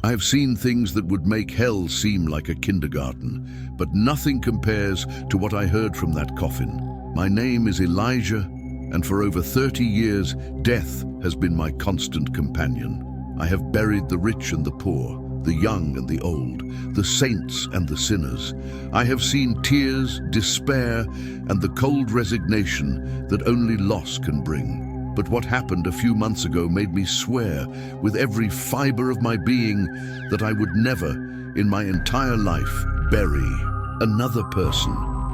I have seen things that would make hell seem like a kindergarten, but nothing compares to what I heard from that coffin. My name is Elijah, and for over 30 years, death has been my constant companion. I have buried the rich and the poor, the young and the old, the saints and the sinners. I have seen tears, despair, and the cold resignation that only loss can bring. But what happened a few months ago made me swear with every fiber of my being that I would never, in my entire life, bury another person.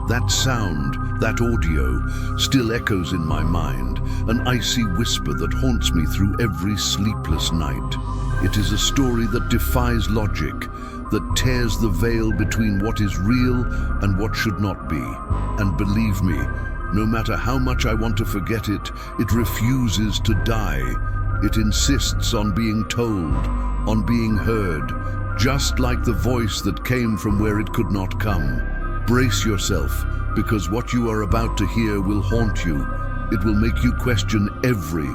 That sound, that audio, still echoes in my mind, an icy whisper that haunts me through every sleepless night. It is a story that defies logic, that tears the veil between what is real and what should not be. And believe me, no matter how much I want to forget it, it refuses to die. It insists on being told, on being heard, just like the voice that came from where it could not come. Brace yourself, because what you are about to hear will haunt you. It will make you question every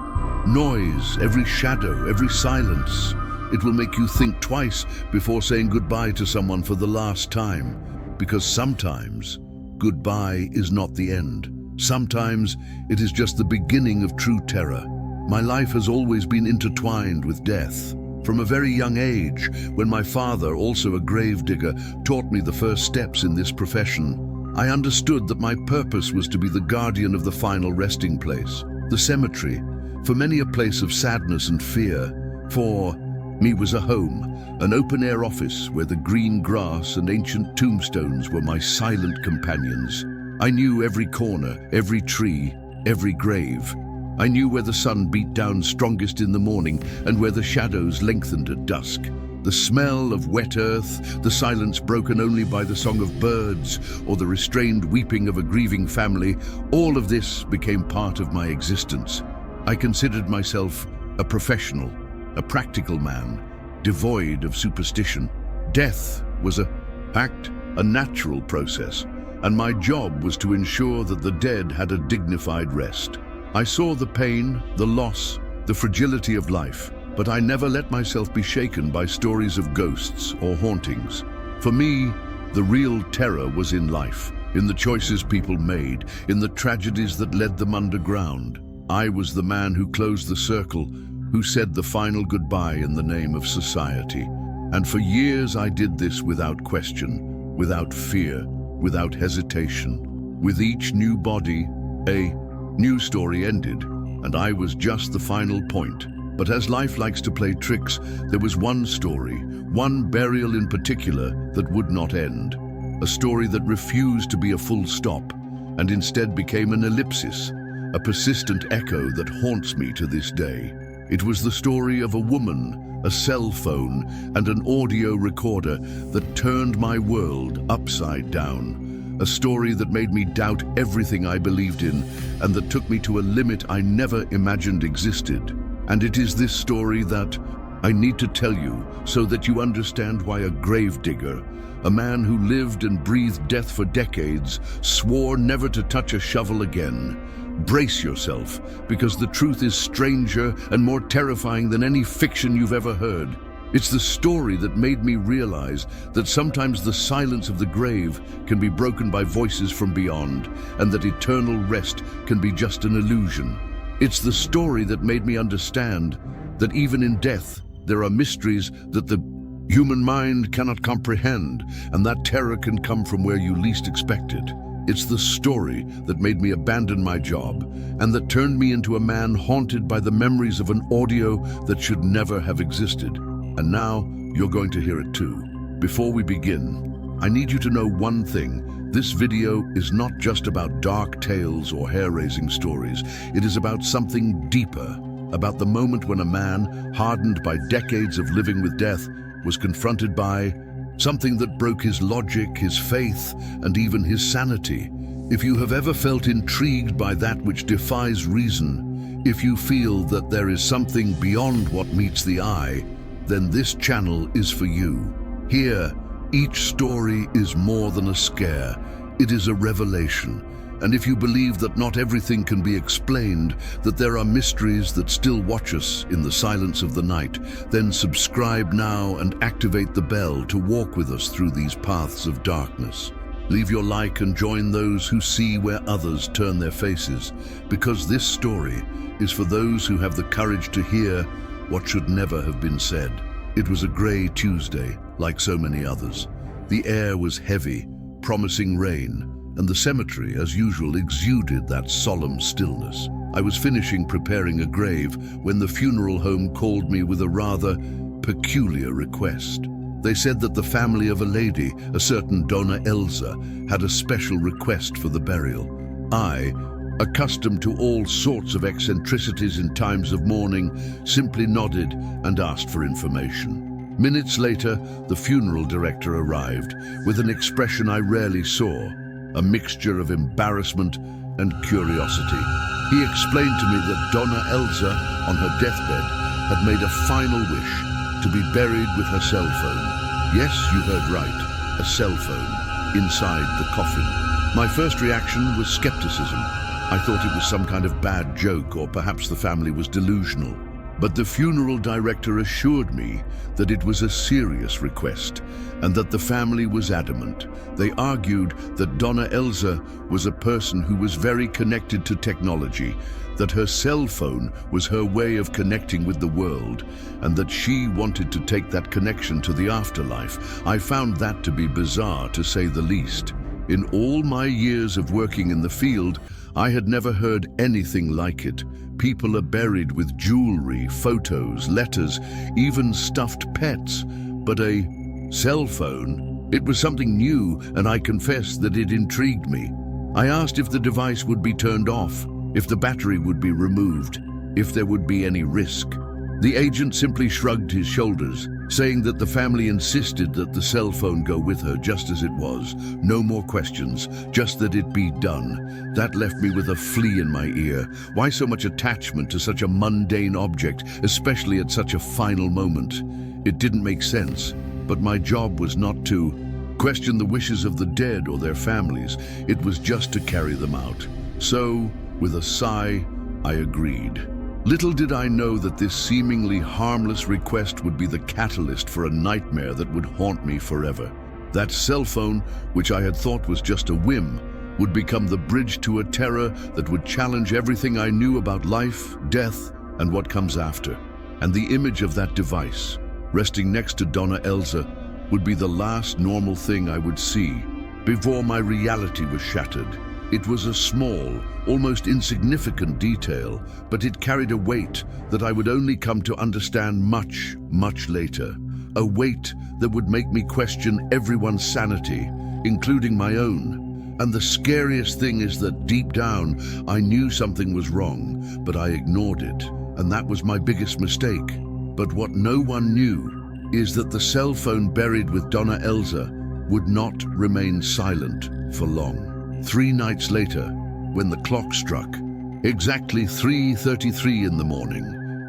noise, every shadow, every silence. It will make you think twice before saying goodbye to someone for the last time. Because sometimes, goodbye is not the end. Sometimes, it is just the beginning of true terror. My life has always been intertwined with death. From a very young age, when my father, also a gravedigger, taught me the first steps in this profession, I understood that my purpose was to be the guardian of the final resting place, the cemetery. For many a place of sadness and fear, for me was a home, an open-air office where the green grass and ancient tombstones were my silent companions. I knew every corner, every tree, every grave. I knew where the sun beat down strongest in the morning and where the shadows lengthened at dusk. The smell of wet earth, the silence broken only by the song of birds or the restrained weeping of a grieving family, all of this became part of my existence. I considered myself a professional, a practical man, devoid of superstition. Death was a fact, a natural process, and my job was to ensure that the dead had a dignified rest. I saw the pain, the loss, the fragility of life, but I never let myself be shaken by stories of ghosts or hauntings. For me, the real terror was in life, in the choices people made, in the tragedies that led them underground. I was the man who closed the circle, who said the final goodbye in the name of society. And for years I did this without question, without fear, without hesitation. With each new body, a new story ended, and I was just the final point. But as life likes to play tricks, there was one story, one burial in particular, that would not end. A story that refused to be a full stop, and instead became an ellipsis, a persistent echo that haunts me to this day. It was the story of a woman, a cell phone, and an audio recorder that turned my world upside down. A story that made me doubt everything I believed in, and that took me to a limit I never imagined existed. And it is this story that I need to tell you so that you understand why a gravedigger, a man who lived and breathed death for decades, swore never to touch a shovel again. Brace yourself, because the truth is stranger and more terrifying than any fiction you've ever heard. It's the story that made me realize that sometimes the silence of the grave can be broken by voices from beyond, and that eternal rest can be just an illusion. It's the story that made me understand that even in death, there are mysteries that the human mind cannot comprehend, and that terror can come from where you least expect it. It's the story that made me abandon my job, and that turned me into a man haunted by the memories of an audio that should never have existed. And now, you're going to hear it too. Before we begin, I need you to know one thing. This video is not just about dark tales or hair-raising stories. It is about something deeper, about the moment when a man, hardened by decades of living with death, was confronted by something that broke his logic, his faith, and even his sanity. If you have ever felt intrigued by that which defies reason, if you feel that there is something beyond what meets the eye, then this channel is for you. Here, each story is more than a scare. It is a revelation. And if you believe that not everything can be explained, that there are mysteries that still watch us in the silence of the night, then subscribe now and activate the bell to walk with us through these paths of darkness. Leave your like and join those who see where others turn their faces, because this story is for those who have the courage to hear what should never have been said. It was a grey Tuesday, like so many others. The air was heavy, promising rain, and the cemetery, as usual, exuded that solemn stillness. I was finishing preparing a grave when the funeral home called me with a rather peculiar request. They said that the family of a lady, a certain Donna Elsa, had a special request for the burial. I, accustomed to all sorts of eccentricities in times of mourning, simply nodded and asked for information. Minutes later, the funeral director arrived with an expression I rarely saw, a mixture of embarrassment and curiosity. He explained to me that Donna Elsa, on her deathbed, had made a final wish to be buried with her cell phone. Yes, you heard right, a cell phone, inside the coffin. My first reaction was skepticism. I thought it was some kind of bad joke, or perhaps the family was delusional. But the funeral director assured me that it was a serious request and that the family was adamant. They argued that Donna Elsa was a person who was very connected to technology, that her cell phone was her way of connecting with the world, and that she wanted to take that connection to the afterlife. I found that to be bizarre, to say the least. In all my years of working in the field, I had never heard anything like it. People are buried with jewelry, photos, letters, even stuffed pets. But a cell phone? It was something new, and I confess that it intrigued me. I asked if the device would be turned off, if the battery would be removed, if there would be any risk. The agent simply shrugged his shoulders, saying that the family insisted that the cell phone go with her just as it was. No more questions, just that it be done. That left me with a flea in my ear. Why so much attachment to such a mundane object, especially at such a final moment? It didn't make sense, but my job was not to question the wishes of the dead or their families. It was just to carry them out. So, with a sigh, I agreed. Little did I know that this seemingly harmless request would be the catalyst for a nightmare that would haunt me forever. That cell phone, which I had thought was just a whim, would become the bridge to a terror that would challenge everything I knew about life, death, and what comes after. And the image of that device, resting next to Donna Elsa, would be the last normal thing I would see before my reality was shattered. It was a small, almost insignificant detail, but it carried a weight that I would only come to understand much, much later. A weight that would make me question everyone's sanity, including my own. And the scariest thing is that deep down, I knew something was wrong, but I ignored it, and that was my biggest mistake. But what no one knew is that the cell phone buried with Donna Elsa would not remain silent for long. 3 nights later, when the clock struck, exactly 3:33 in the morning,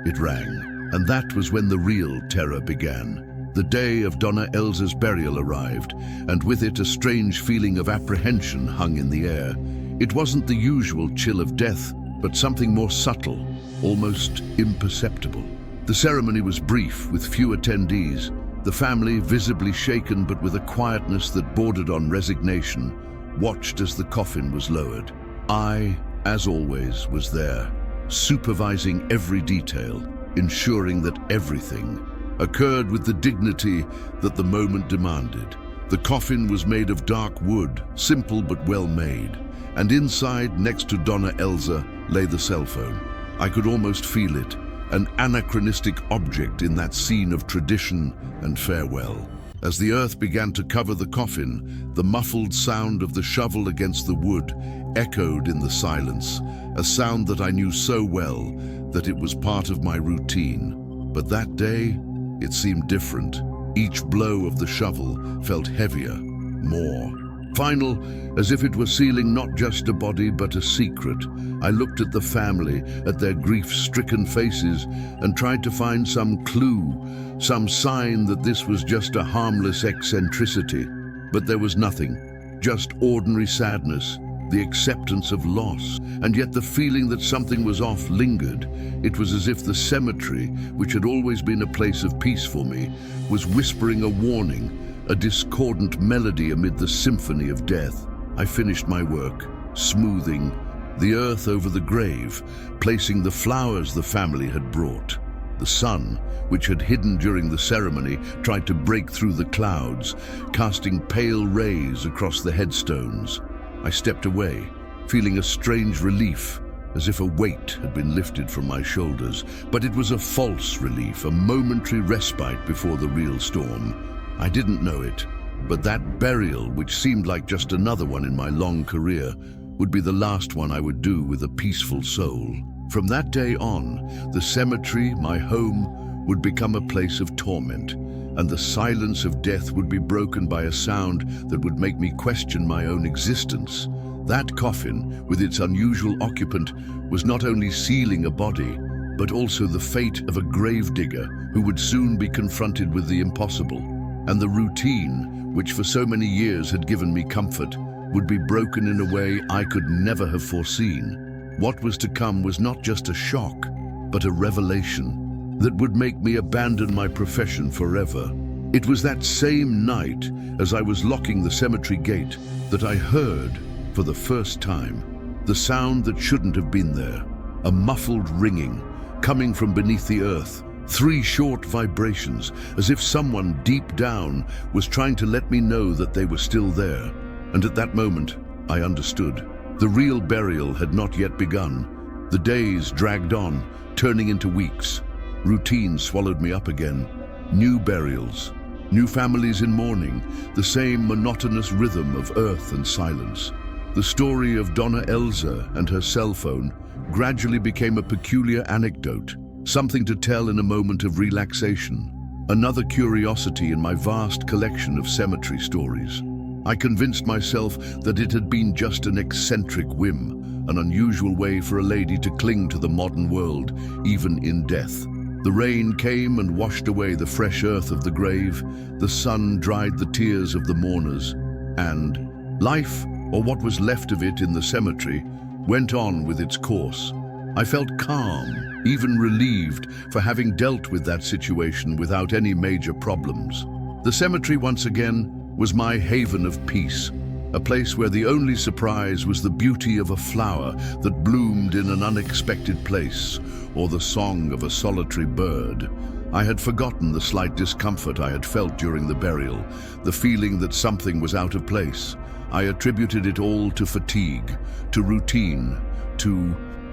it rang. And that was when the real terror began. The day of Donna Elsa's burial arrived, and with it a strange feeling of apprehension hung in the air. It wasn't the usual chill of death, but something more subtle, almost imperceptible. The ceremony was brief, with few attendees. The family, visibly shaken but with a quietness that bordered on resignation, watched as the coffin was lowered. I, as always, was there, supervising every detail, ensuring that everything occurred with the dignity that the moment demanded. The coffin was made of dark wood, simple but well made, and inside, next to Donna Elsa, lay the cell phone. I could almost feel it, an anachronistic object in that scene of tradition and farewell. As the earth began to cover the coffin, the muffled sound of the shovel against the wood echoed in the silence, a sound that I knew so well that it was part of my routine. But that day, it seemed different. Each blow of the shovel felt heavier, more final, as if it were sealing not just a body but a secret. I looked at the family, at their grief-stricken faces, and tried to find some clue, some sign that this was just a harmless eccentricity. But there was nothing, just ordinary sadness, the acceptance of loss, and yet the feeling that something was off lingered. It was as if the cemetery, which had always been a place of peace for me, was whispering a warning, a discordant melody amid the symphony of death. I finished my work, smoothing the earth over the grave, placing the flowers the family had brought. The sun, which had hidden during the ceremony, tried to break through the clouds, casting pale rays across the headstones. I stepped away, feeling a strange relief, as if a weight had been lifted from my shoulders. But it was a false relief, a momentary respite before the real storm. I didn't know it, but that burial, which seemed like just another one in my long career, would be the last one I would do with a peaceful soul. From that day on, the cemetery, my home, would become a place of torment, and the silence of death would be broken by a sound that would make me question my own existence. That coffin, with its unusual occupant, was not only sealing a body, but also the fate of a gravedigger who would soon be confronted with the impossible. And the routine, which for so many years had given me comfort, would be broken in a way I could never have foreseen. What was to come was not just a shock, but a revelation that would make me abandon my profession forever. It was that same night, as I was locking the cemetery gate, that I heard, for the first time, the sound that shouldn't have been there. A muffled ringing, coming from beneath the earth. 3 short vibrations, as if someone deep down was trying to let me know that they were still there. And at that moment, I understood. The real burial had not yet begun. The days dragged on, turning into weeks. Routine swallowed me up again. New burials, new families in mourning, the same monotonous rhythm of earth and silence. The story of Donna Elza and her cell phone gradually became a peculiar anecdote, something to tell in a moment of relaxation. Another curiosity in my vast collection of cemetery stories. I convinced myself that it had been just an eccentric whim, an unusual way for a lady to cling to the modern world, even in death. The rain came and washed away the fresh earth of the grave, the sun dried the tears of the mourners, and life, or what was left of it in the cemetery, went on with its course. I felt calm, even relieved, for having dealt with that situation without any major problems. The cemetery, once again, was my haven of peace, a place where the only surprise was the beauty of a flower that bloomed in an unexpected place, or the song of a solitary bird. I had forgotten the slight discomfort I had felt during the burial, the feeling that something was out of place. I attributed it all to fatigue, to routine, to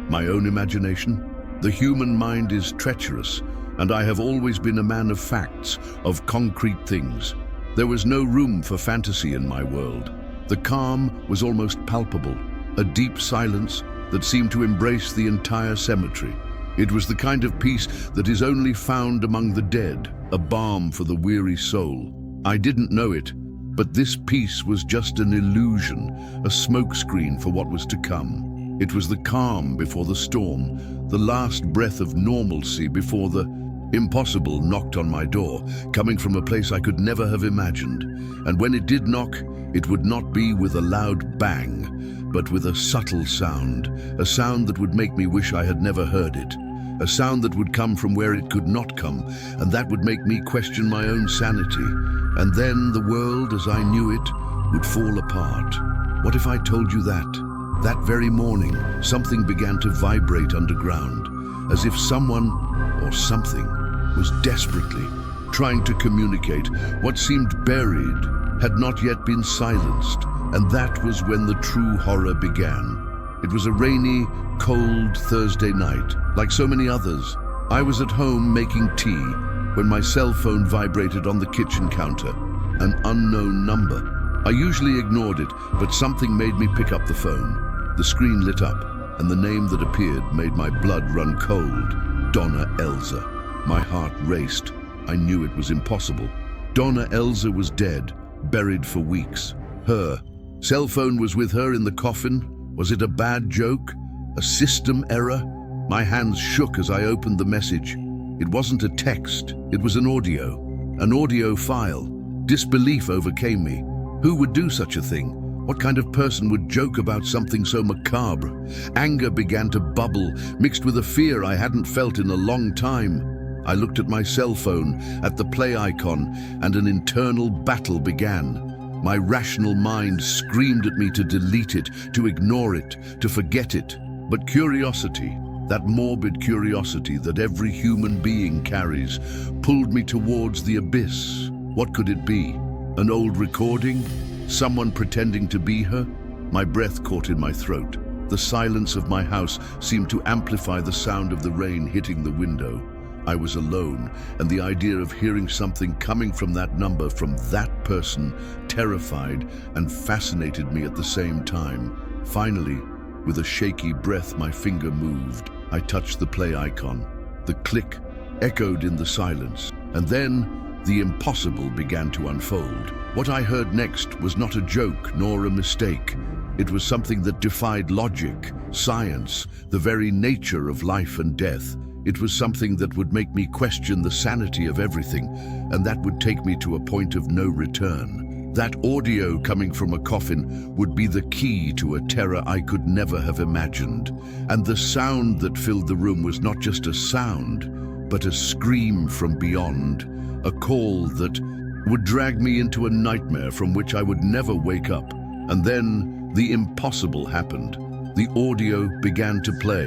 my own imagination. The human mind is treacherous, and I have always been a man of facts, of concrete things. There was no room for fantasy in my world. The calm was almost palpable, a deep silence that seemed to embrace the entire cemetery. It was the kind of peace that is only found among the dead, a balm for the weary soul. I didn't know it, but this peace was just an illusion, a smokescreen for what was to come. It was the calm before the storm, the last breath of normalcy before the impossible knocked on my door, coming from a place I could never have imagined. And when it did knock, it would not be with a loud bang, but with a subtle sound, a sound that would make me wish I had never heard it, a sound that would come from where it could not come, and that would make me question my own sanity. And then the world as I knew it would fall apart. What if I told you that? That very morning, something began to vibrate underground, as if someone or something was desperately trying to communicate. What seemed buried had not yet been silenced, and that was when the true horror began. It was a rainy, cold Thursday night. Like so many others, I was at home making tea when my cell phone vibrated on the kitchen counter, an unknown number. I usually ignored it, but something made me pick up the phone. The screen lit up, and the name that appeared made my blood run cold. Donna Elza. My heart raced. I knew it was impossible. Donna Elza was dead, buried for weeks. Her cell phone was with her in the coffin. Was it a bad joke? A system error? My hands shook as I opened the message. It wasn't a text, it was an audio file. Disbelief overcame me. Who would do such a thing? What kind of person would joke about something so macabre? Anger began to bubble, mixed with a fear I hadn't felt in a long time. I looked at my cell phone, at the play icon, and an internal battle began. My rational mind screamed at me to delete it, to ignore it, to forget it. But curiosity, that morbid curiosity that every human being carries, pulled me towards the abyss. What could it be? An old recording? Someone pretending to be her? My breath caught in my throat. The silence of my house seemed to amplify the sound of the rain hitting the window. I was alone, and the idea of hearing something coming from that number, from that person, terrified and fascinated me at the same time. Finally, with a shaky breath, my finger moved. I touched the play icon. The click echoed in the silence, and then the impossible began to unfold. What I heard next was not a joke nor a mistake. It was something that defied logic, science, the very nature of life and death. It was something that would make me question the sanity of everything, and that would take me to a point of no return. That audio coming from a coffin would be the key to a terror I could never have imagined. And the sound that filled the room was not just a sound, but a scream from beyond. A call that would drag me into a nightmare from which I would never wake up. And then the impossible happened. The audio began to play,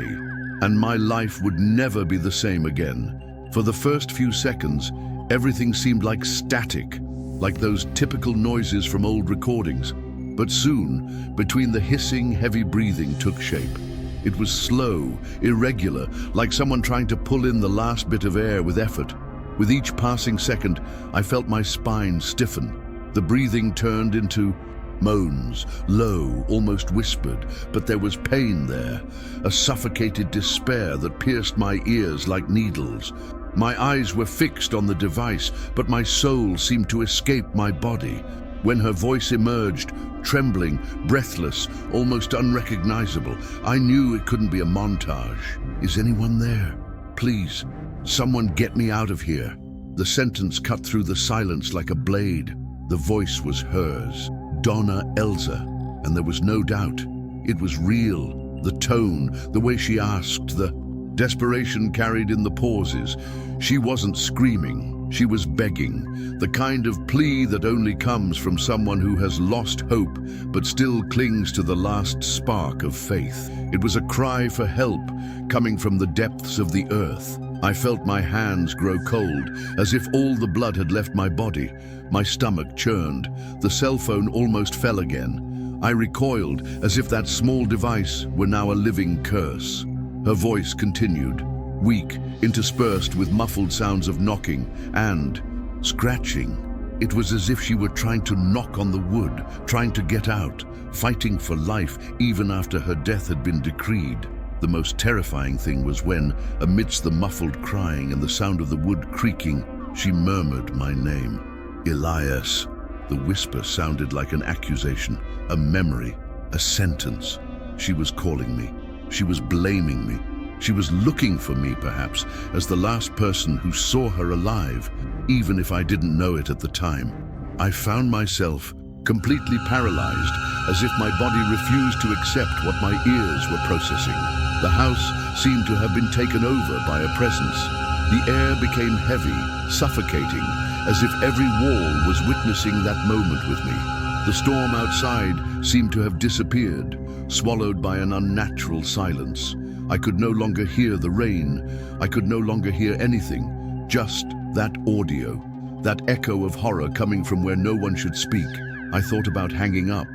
and my life would never be the same again. For the first few seconds, everything seemed like static, like those typical noises from old recordings. But soon, between the hissing, heavy breathing took shape. It was slow, irregular, like someone trying to pull in the last bit of air with effort. With each passing second, I felt my spine stiffen. The breathing turned into moans, low, almost whispered, but there was pain there, a suffocated despair that pierced my ears like needles. My eyes were fixed on the device, but my soul seemed to escape my body. When her voice emerged, trembling, breathless, almost unrecognizable, I knew it couldn't be a montage. Is anyone there? Please, someone get me out of here. The sentence cut through the silence like a blade. The voice was hers, Donna Elsa, and there was no doubt. It was real. The tone, the way she asked, the desperation carried in the pauses. She wasn't screaming, she was begging, the kind of plea that only comes from someone who has lost hope but still clings to the last spark of faith. It was a cry for help coming from the depths of the earth. I felt my hands grow cold, as if all the blood had left my body. My stomach churned. The cell phone almost fell again. I recoiled, as if that small device were now a living curse. Her voice continued, weak, interspersed with muffled sounds of knocking and scratching. It was as if she were trying to knock on the wood, trying to get out, fighting for life even after her death had been decreed. The most terrifying thing was when, amidst the muffled crying and the sound of the wood creaking, she murmured my name. Elias. The whisper sounded like an accusation, a memory, a sentence. She was calling me. She was blaming me. She was looking for me, perhaps, as the last person who saw her alive, even if I didn't know it at the time. I found myself completely paralyzed, as if my body refused to accept what my ears were processing. The house seemed to have been taken over by a presence. The air became heavy, suffocating, as if every wall was witnessing that moment with me. The storm outside seemed to have disappeared, swallowed by an unnatural silence. I could no longer hear the rain. I could no longer hear anything, just that audio, that echo of horror coming from where no one should speak. I thought about hanging up,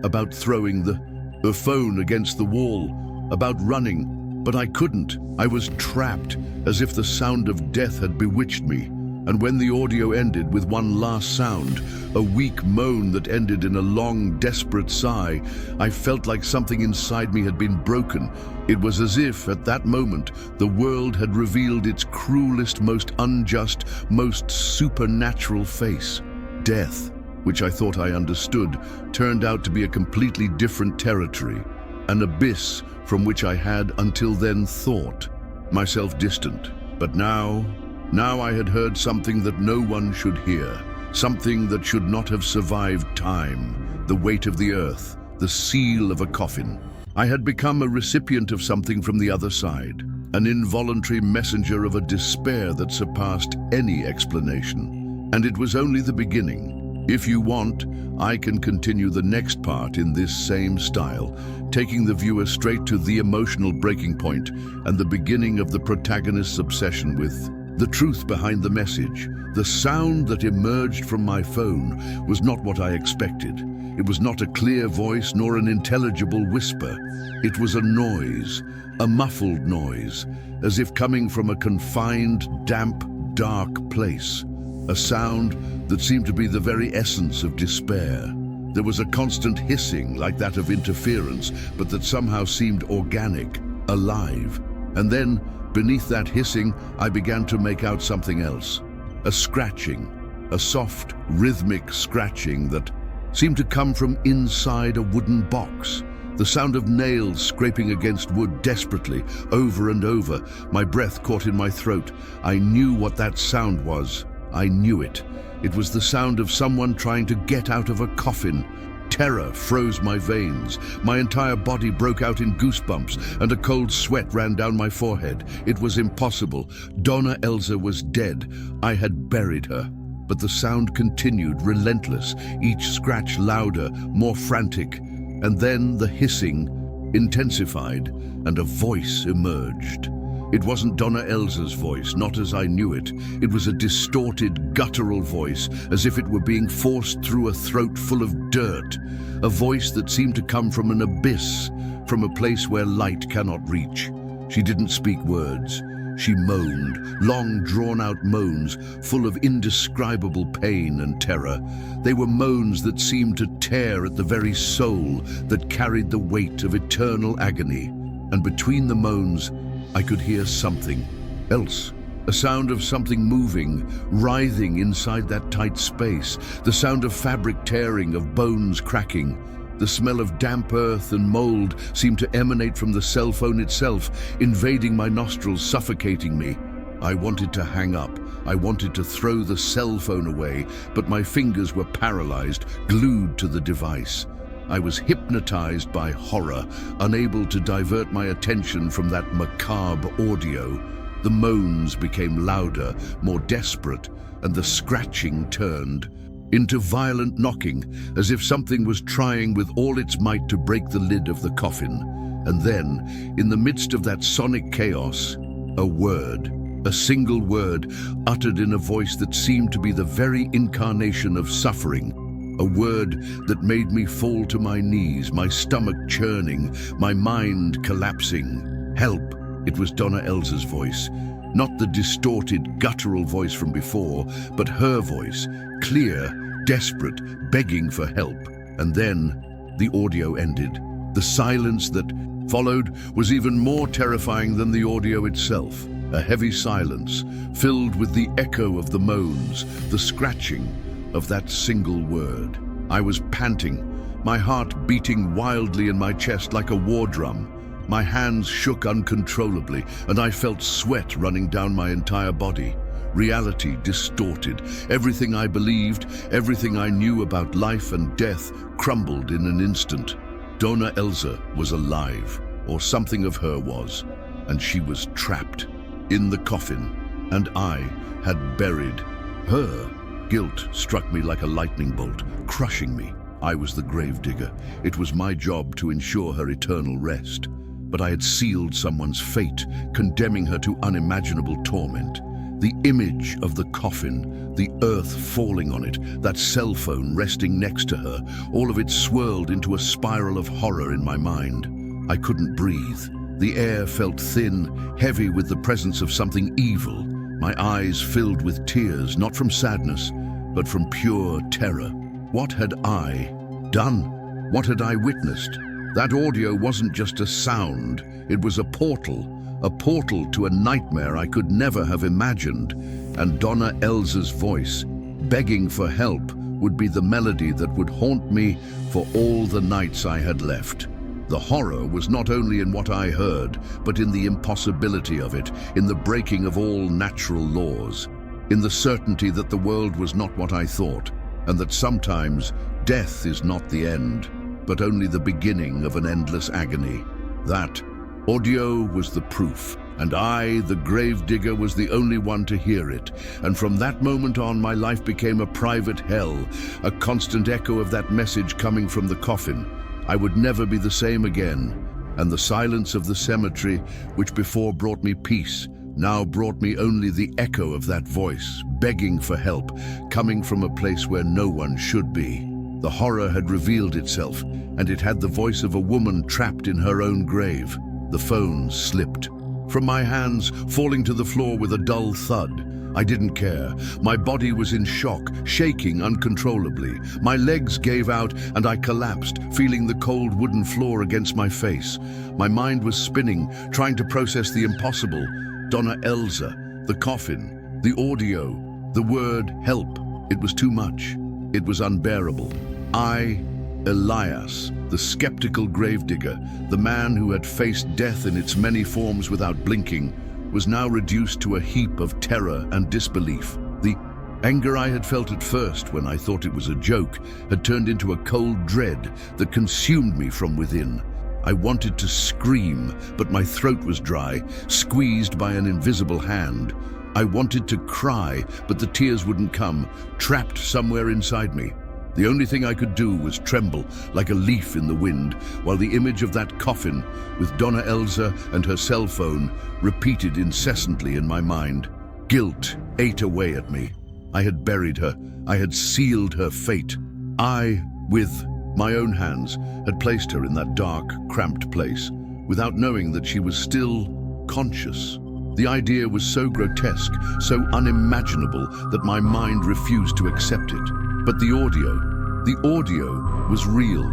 about throwing the phone against the wall, about running, but I couldn't. I was trapped, as if the sound of death had bewitched me. And when the audio ended with one last sound, a weak moan that ended in a long, desperate sigh, I felt like something inside me had been broken. It was as if, at that moment, the world had revealed its cruelest, most unjust, most supernatural face. Death, which I thought I understood, turned out to be a completely different territory, an abyss from which I had, until then, thought myself distant. But now I had heard something that no one should hear, something that should not have survived time. the weight of the earth, the seal of a coffin. I had become a recipient of something from the other side, an involuntary messenger of a despair that surpassed any explanation. And it was only the beginning. If you want, I can continue the next part in this same style, taking the viewer straight to the emotional breaking point and the beginning of the protagonist's obsession with the truth behind the message. The sound that emerged from my phone was not what I expected. It was not a clear voice nor an intelligible whisper. It was a noise, a muffled noise, as if coming from a confined, damp, dark place. A sound that seemed to be the very essence of despair. There was a constant hissing like that of interference, but that somehow seemed organic, alive. And then, beneath that hissing, I began to make out something else. A scratching, a soft, rhythmic scratching that seemed to come from inside a wooden box. The sound of nails scraping against wood desperately, over and over. My breath caught in my throat. I knew what that sound was. I knew it. It was the sound of someone trying to get out of a coffin. Terror froze my veins. My entire body broke out in goosebumps, and a cold sweat ran down my forehead. It was impossible. Donna Elsa was dead. I had buried her. But the sound continued, relentless, each scratch louder, more frantic. And then the hissing intensified, and a voice emerged. It wasn't Donna Elsa's voice, not as I knew it. It was a distorted, guttural voice, as if it were being forced through a throat full of dirt. A voice that seemed to come from an abyss, from a place where light cannot reach. She didn't speak words. She moaned, long drawn-out moans, full of indescribable pain and terror. They were moans that seemed to tear at the very soul that carried the weight of eternal agony. And between the moans, I could hear something else. A sound of something moving, writhing inside that tight space. The sound of fabric tearing, of bones cracking. The smell of damp earth and mold seemed to emanate from the cell phone itself, invading my nostrils, suffocating me. I wanted to hang up. I wanted to throw the cell phone away, but my fingers were paralyzed, glued to the device. I was hypnotized by horror, unable to divert my attention from that macabre audio. The moans became louder, more desperate, and the scratching turned into violent knocking, as if something was trying with all its might to break the lid of the coffin. And then, in the midst of that sonic chaos, a word, a single word, uttered in a voice that seemed to be the very incarnation of suffering. A word that made me fall to my knees, my stomach churning, my mind collapsing. Help! It was Donna Elsa's voice. Not the distorted, guttural voice from before, but her voice, clear, desperate, begging for help. And then the audio ended. The silence that followed was even more terrifying than the audio itself. A heavy silence, filled with the echo of the moans, the scratching of that single word. I was panting, my heart beating wildly in my chest like a war drum. My hands shook uncontrollably, and I felt sweat running down my entire body. Reality distorted. Everything I believed, everything I knew about life and death crumbled in an instant. Donna Elsa was alive, or something of her was, and she was trapped in the coffin, and I had buried her. Guilt struck me like a lightning bolt, crushing me. I was the gravedigger. It was my job to ensure her eternal rest. But I had sealed someone's fate, condemning her to unimaginable torment. The image of the coffin, the earth falling on it, that cell phone resting next to her, all of it swirled into a spiral of horror in my mind. I couldn't breathe. The air felt thin, heavy with the presence of something evil. My eyes filled with tears, not from sadness, but from pure terror. What had I done? What had I witnessed? That audio wasn't just a sound, it was a portal to a nightmare I could never have imagined. And Donna Elsa's voice, begging for help, would be the melody that would haunt me for all the nights I had left. The horror was not only in what I heard, but in the impossibility of it, in the breaking of all natural laws, in the certainty that the world was not what I thought, and that sometimes Death is not the end, but only the beginning of an endless agony. That audio was the proof, and I, the gravedigger, was the only one to hear it. And from that moment on, my life became a private hell, a constant echo of that message coming from the coffin. I would never be the same again, and the silence of the cemetery, which before brought me peace, now brought me only the echo of that voice, begging for help, coming from a place where no one should be. The horror had revealed itself, and it had the voice of a woman trapped in her own grave. The phone slipped from my hands, falling to the floor with a dull thud. I didn't care. My body was in shock, shaking uncontrollably. My legs gave out and I collapsed, feeling the cold wooden floor against my face. My mind was spinning, trying to process the impossible. Donna Elza, the coffin, the audio, the word help. It was too much. It was unbearable. I, Elias, the skeptical gravedigger, the man who had faced death in its many forms without blinking, was now reduced to a heap of terror and disbelief. The anger I had felt at first when I thought it was a joke had turned into a cold dread that consumed me from within. I wanted to scream, but my throat was dry, squeezed by an invisible hand. I wanted to cry, but the tears wouldn't come, trapped somewhere inside me. The only thing I could do was tremble like a leaf in the wind, while the image of that coffin, with Donna Elza and her cell phone, repeated incessantly in my mind. Guilt ate away at me. I had buried her. I had sealed her fate. I, with my own hands, had placed her in that dark, cramped place, without knowing that she was still conscious. The idea was so grotesque, so unimaginable, that my mind refused to accept it. But the audio was real.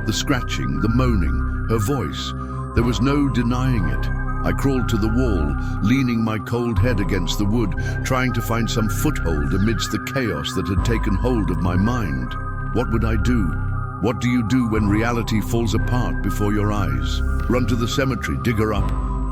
The scratching, the moaning, her voice. There was no denying it. I crawled to the wall, leaning my cold head against the wood, trying to find some foothold amidst the chaos that had taken hold of my mind. What would I do? What do you do when reality falls apart before your eyes? Run to the cemetery, dig her up.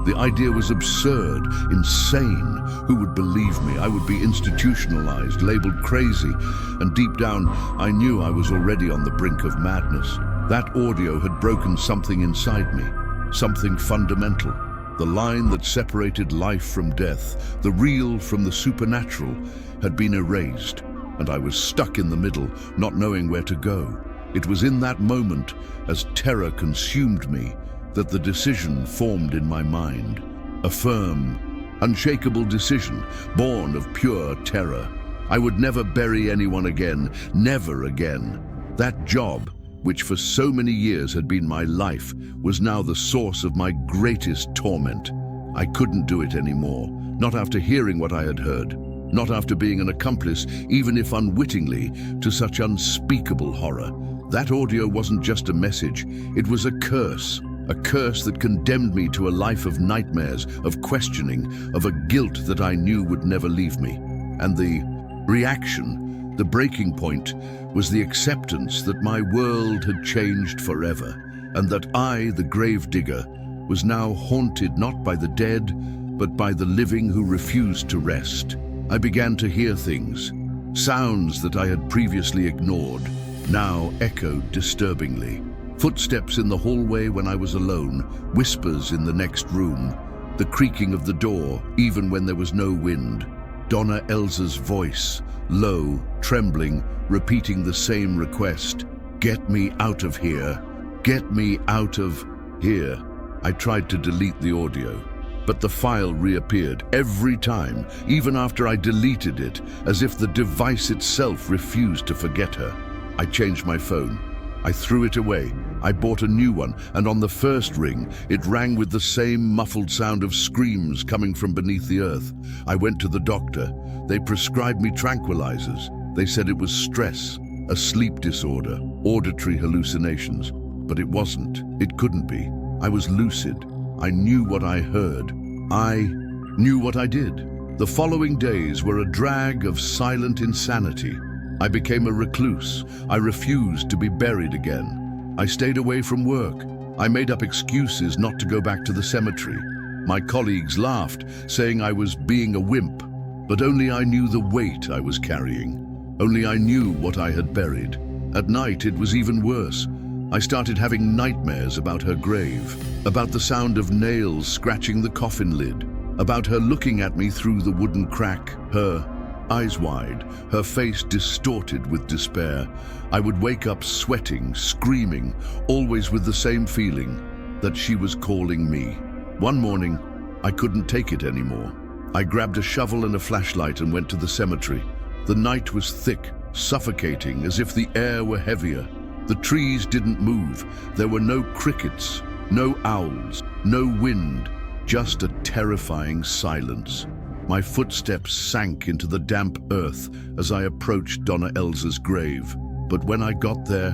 The idea was absurd, insane. Who would believe me? I would be institutionalized, labeled crazy, and deep down, I knew I was already on the brink of madness. That audio had broken something inside me, something fundamental. The line that separated life from death, the real from the supernatural, had been erased, and I was stuck in the middle, not knowing where to go. It was in that moment, as terror consumed me, that the decision formed in my mind. A firm, unshakable decision, born of pure terror. I would never bury anyone again, never again. That job, which for so many years had been my life, was now the source of my greatest torment. I couldn't do it anymore, not after hearing what I had heard, not after being an accomplice, even if unwittingly, to such unspeakable horror. That audio wasn't just a message, it was a curse that condemned me to a life of nightmares, of questioning, of a guilt that I knew would never leave me. And the reaction, the breaking point, was the acceptance that my world had changed forever, and that I, the gravedigger, was now haunted not by the dead, but by the living who refused to rest. I began to hear things, sounds that I had previously ignored, now echoed disturbingly. Footsteps in the hallway when I was alone, whispers in the next room, the creaking of the door even when there was no wind. Donna Elza's voice, low, trembling, repeating the same request. Get me out of here. Get me out of here. I tried to delete the audio, but the file reappeared every time, even after I deleted it, as if the device itself refused to forget her. I changed my phone. I threw it away. I bought a new one, and on the first ring, it rang with the same muffled sound of screams coming from beneath the earth. I went to the doctor. They prescribed me tranquilizers. They said it was stress, a sleep disorder, auditory hallucinations. But it wasn't. It couldn't be. I was lucid. I knew what I heard. I knew what I did. The following days were a drag of silent insanity. I became a recluse. I refused to be buried again. I stayed away from work. I made up excuses not to go back to the cemetery. My colleagues laughed, saying I was being a wimp, but only I knew the weight I was carrying. Only I knew what I had buried. At night, it was even worse. I started having nightmares about her grave, about the sound of nails scratching the coffin lid, about her looking at me through the wooden crack, her eyes wide, her face distorted with despair. I would wake up sweating, screaming, always with the same feeling that she was calling me. One morning, I couldn't take it anymore. I grabbed a shovel and a flashlight and went to the cemetery. The night was thick, suffocating, as if the air were heavier. The trees didn't move. There were no crickets, no owls, no wind, just a terrifying silence. My footsteps sank into the damp earth as I approached Donna Elsa's grave. But when I got there,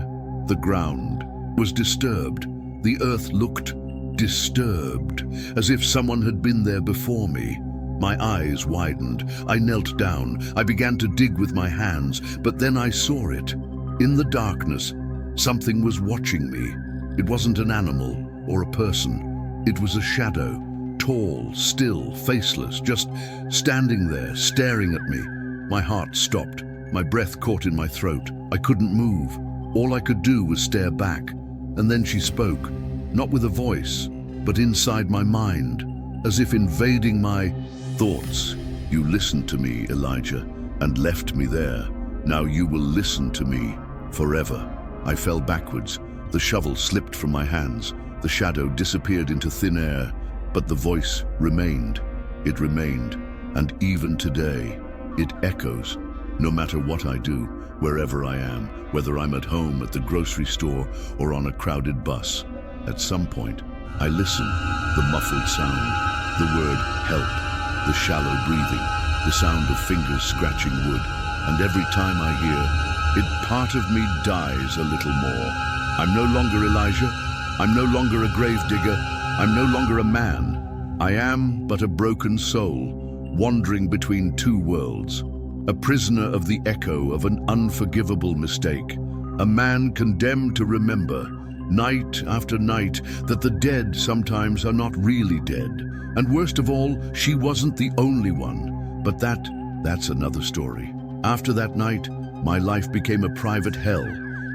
the ground was disturbed. The earth looked disturbed, as if someone had been there before me. My eyes widened. I knelt down. I began to dig with my hands, but then I saw it. In the darkness, something was watching me. It wasn't an animal or a person. It was a shadow, tall, still, faceless, just standing there, staring at me. My heart stopped. My breath caught in my throat. I couldn't move. All I could do was stare back. And then she spoke, not with a voice, but inside my mind, as if invading my thoughts. You listened to me, Elijah, and left me there. Now you will listen to me forever. I fell backwards. The shovel slipped from my hands. The shadow disappeared into thin air, but the voice remained. It remained, and even today, it echoes. No matter what I do, wherever I am, whether I'm at home, at the grocery store, or on a crowded bus, at some point, I listen. The muffled sound, the word help, the shallow breathing, the sound of fingers scratching wood, and every time I hear it, part of me dies a little more. I'm no longer Elijah. I'm no longer a gravedigger. I'm no longer a man. I am but a broken soul, wandering between two worlds, a prisoner of the echo of an unforgivable mistake, a man condemned to remember, night after night, that the dead sometimes are not really dead. And worst of all, she wasn't the only one. But that's another story. After that night, my life became a private hell.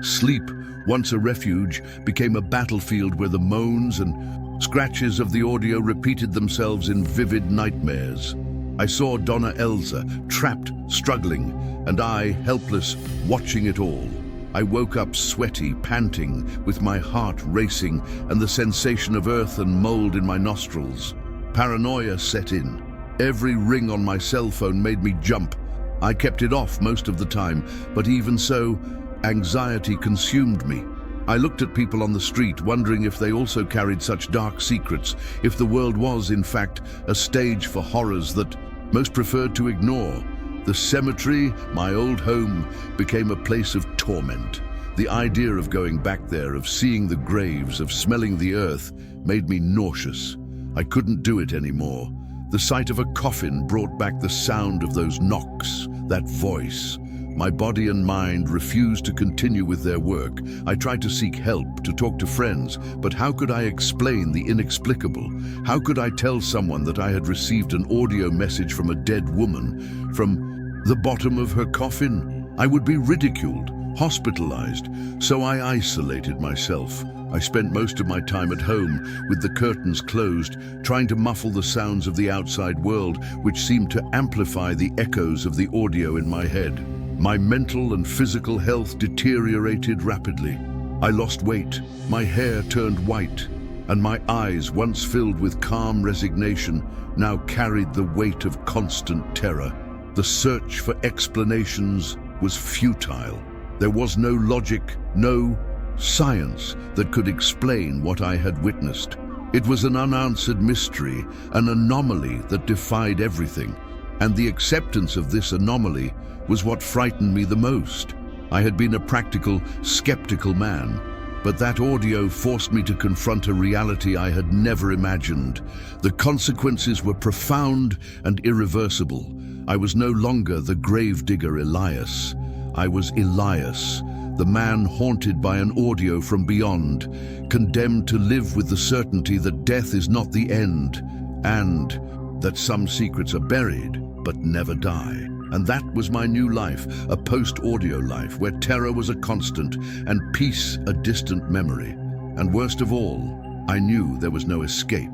Sleep, once a refuge, became a battlefield where the moans and scratches of the audio repeated themselves in vivid nightmares. I saw Donna Elsa, trapped, struggling, and I, helpless, watching it all. I woke up sweaty, panting, with my heart racing and the sensation of earth and mold in my nostrils. Paranoia set in. Every ring on my cell phone made me jump. I kept it off most of the time, but even so, anxiety consumed me. I looked at people on the street, wondering if they also carried such dark secrets, if the world was, in fact, a stage for horrors that most preferred to ignore. The cemetery, my old home, became a place of torment. The idea of going back there, of seeing the graves, of smelling the earth, made me nauseous. I couldn't do it anymore. The sight of a coffin brought back the sound of those knocks, that voice. My body and mind refused to continue with their work. I tried to seek help, to talk to friends, but how could I explain the inexplicable? How could I tell someone that I had received an audio message from a dead woman, from the bottom of her coffin? I would be ridiculed, hospitalized, so I isolated myself. I spent most of my time at home, with the curtains closed, trying to muffle the sounds of the outside world, which seemed to amplify the echoes of the audio in my head. My mental and physical health deteriorated rapidly. I lost weight, my hair turned white, and my eyes, once filled with calm resignation, now carried the weight of constant terror. The search for explanations was futile. There was no logic, no science that could explain what I had witnessed. It was an unanswered mystery, an anomaly that defied everything. And the acceptance of this anomaly was what frightened me the most. I had been a practical, skeptical man, but that audio forced me to confront a reality I had never imagined. The consequences were profound and irreversible. I was no longer the gravedigger Elias. I was Elias, the man haunted by an audio from beyond, condemned to live with the certainty that death is not the end, and that some secrets are buried but never die. And that was my new life, a post-audio life where terror was a constant and peace a distant memory. And worst of all, I knew there was no escape.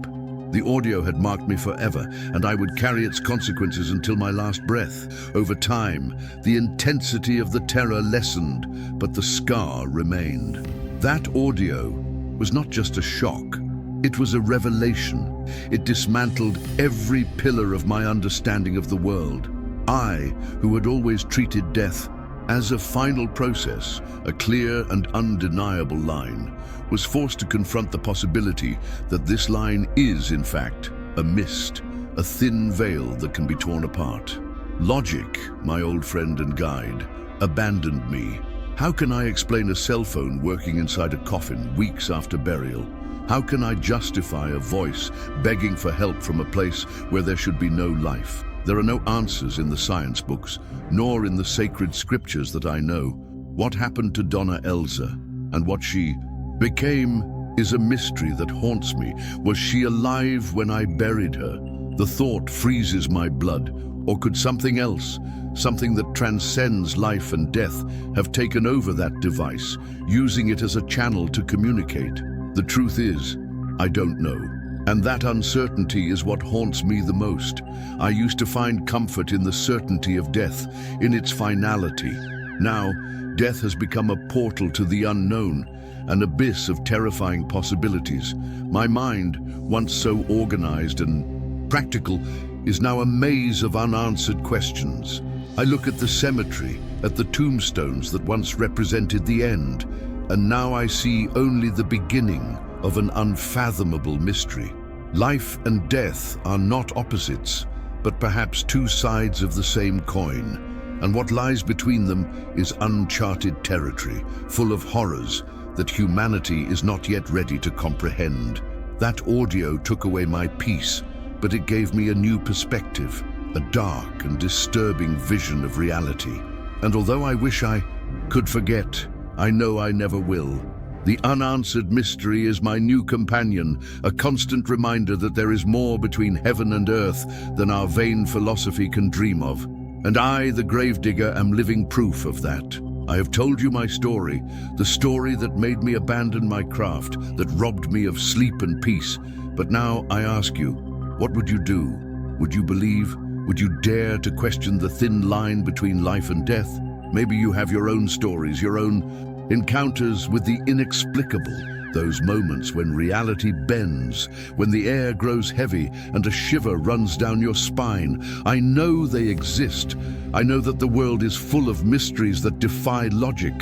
The audio had marked me forever, and I would carry its consequences until my last breath. Over time, the intensity of the terror lessened, but the scar remained. That audio was not just a shock. It was a revelation. It dismantled every pillar of my understanding of the world. I, who had always treated death as a final process, a clear and undeniable line, was forced to confront the possibility that this line is, in fact, a mist, a thin veil that can be torn apart. Logic, my old friend and guide, abandoned me. How can I explain a cell phone working inside a coffin weeks after burial? How can I justify a voice begging for help from a place where there should be no life? There are no answers in the science books, nor in the sacred scriptures that I know. What happened to Donna Elsa, and what she became, is a mystery that haunts me. Was she alive when I buried her? The thought freezes my blood. Or could something else, something that transcends life and death, have taken over that device, using it as a channel to communicate? The truth is, I don't know. And that uncertainty is what haunts me the most. I used to find comfort in the certainty of death, in its finality. Now, death has become a portal to the unknown, an abyss of terrifying possibilities. My mind, once so organized and practical, is now a maze of unanswered questions. I look at the cemetery, at the tombstones that once represented the end, and now I see only the beginning of an unfathomable mystery. Life and death are not opposites, but perhaps two sides of the same coin, and what lies between them is uncharted territory, full of horrors that humanity is not yet ready to comprehend. That audio took away my peace, but it gave me a new perspective, a dark and disturbing vision of reality. And although I wish I could forget, I know I never will. The unanswered mystery is my new companion, a constant reminder that there is more between heaven and earth than our vain philosophy can dream of. And I, the gravedigger, am living proof of that. I have told you my story, the story that made me abandon my craft, that robbed me of sleep and peace. But now I ask you, what would you do? Would you believe? Would you dare to question the thin line between life and death? Maybe you have your own stories, your own encounters with the inexplicable, those moments when reality bends, when the air grows heavy and a shiver runs down your spine. I know they exist. I know that the world is full of mysteries that defy logic,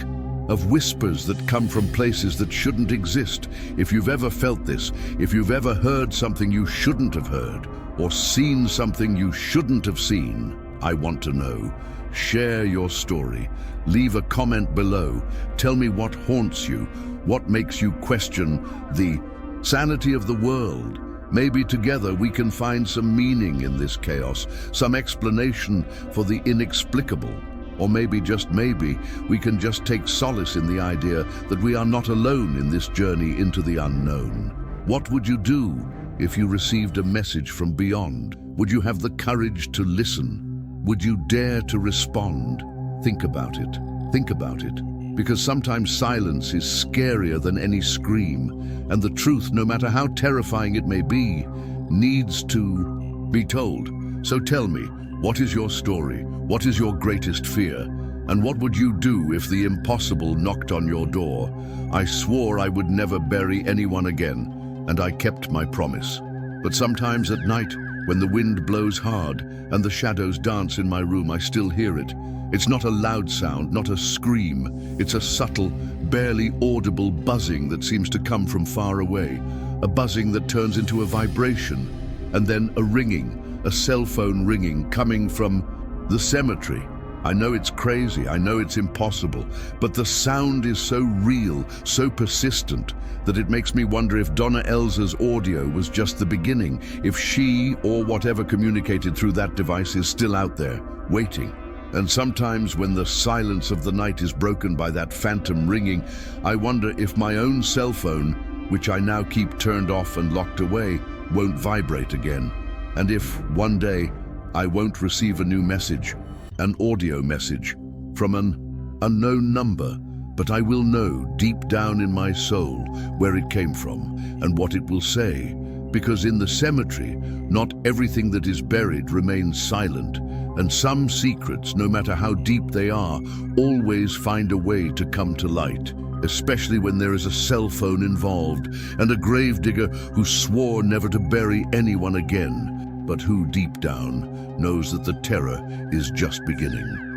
of whispers that come from places that shouldn't exist. If you've ever felt this, if you've ever heard something you shouldn't have heard, or seen something you shouldn't have seen, I want to know. Share your story. Leave a comment below. Tell me what haunts you, what makes you question the sanity of the world. Maybe together we can find some meaning in this chaos, some explanation for the inexplicable. Or maybe, just maybe, we can just take solace in the idea that we are not alone in this journey into the unknown. What would you do if you received a message from beyond? Would you have the courage to listen? Would you dare to respond? Think about it. Think about it. Because sometimes silence is scarier than any scream, and the truth, no matter how terrifying it may be, needs to be told. So tell me, what is your story? What is your greatest fear? And what would you do if the impossible knocked on your door? I swore I would never bury anyone again, and I kept my promise. But sometimes at night, when the wind blows hard and the shadows dance in my room, I still hear it. It's not a loud sound, not a scream. It's a subtle, barely audible buzzing that seems to come from far away. A buzzing that turns into a vibration, and then a ringing, a cell phone ringing coming from the cemetery. I know it's crazy, I know it's impossible, but the sound is so real, so persistent, that it makes me wonder if Donna Elsa's audio was just the beginning, if she or whatever communicated through that device is still out there, waiting. And sometimes when the silence of the night is broken by that phantom ringing, I wonder if my own cell phone, which I now keep turned off and locked away, won't vibrate again. And if one day I won't receive a new message, an audio message from an unknown number, but I will know deep down in my soul where it came from and what it will say, because in the cemetery, not everything that is buried remains silent, and some secrets, no matter how deep they are, always find a way to come to light, especially when there is a cell phone involved and a gravedigger who swore never to bury anyone again, but who deep down knows that the terror is just beginning.